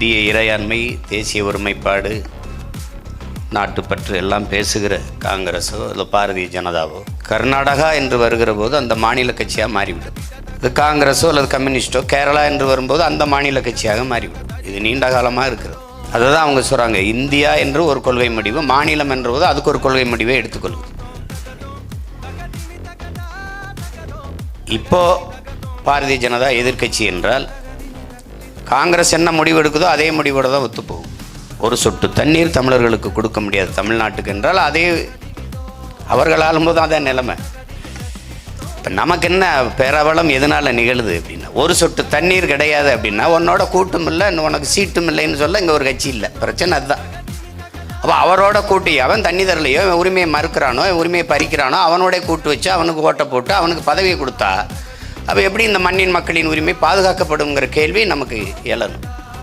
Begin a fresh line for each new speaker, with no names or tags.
இந்திய இறையாண்மை, தேசிய ஒருமைப்பாடு, நாட்டுப்பற்று எல்லாம் பேசுகிற காங்கிரஸோ இல்லை பாரதிய ஜனதாவோ கர்நாடகா என்று வருகிற போது அந்த மாநில கட்சியாக மாறிவிடும். இது காங்கிரஸோ அல்லது கம்யூனிஸ்டோ கேரளா என்று வரும்போது அந்த மாநில கட்சியாக மாறிவிடும். இது நீண்ட காலமாக இருக்கிறது. அதை தான் அவங்க சொல்கிறாங்க, இந்தியா என்று ஒரு கொள்கை முடிவு, மாநிலம் என்ற போது அதுக்கு ஒரு கொள்கை முடிவை எடுத்துக்கொள்ளும். இப்போ பாரதிய ஜனதா எதிர்கட்சி என்றால் காங்கிரஸ் என்ன முடிவு எடுக்குதோ அதே முடிவோடு தான் ஒத்துப்போகும். ஒரு சொட்டு தண்ணீர் தமிழர்களுக்கு கொடுக்க முடியாது தமிழ்நாட்டுக்கு என்றால் அதே அவர்கள் ஆளும்போது அதான் நிலைமை. இப்போ நமக்கு என்ன பேரவளம் எதனால் நிகழுது அப்படின்னா, ஒரு சொட்டு தண்ணீர் கிடையாது அப்படின்னா உன்னோட கூட்டும் இல்லை, உனக்கு சீட்டும் இல்லைன்னு சொல்ல இங்கே ஒரு கட்சி இல்லை. பிரச்சனை அதுதான். அப்போ அவரோட கூட்டி அவன் தண்ணி தரலையோ, உரிமையை மறுக்கிறானோ, உரிமையை பறிக்கிறானோ, அவனோட கூட்டு வச்சு அவனுக்கு ஓட்டை போட்டு அவனுக்கு பதவியை கொடுத்தா அப்போ எப்படி இந்த மண்ணின் மக்களின் உரிமை பாதுகாக்கப்படுங்கிற கேள்வி நமக்கு எழணும்.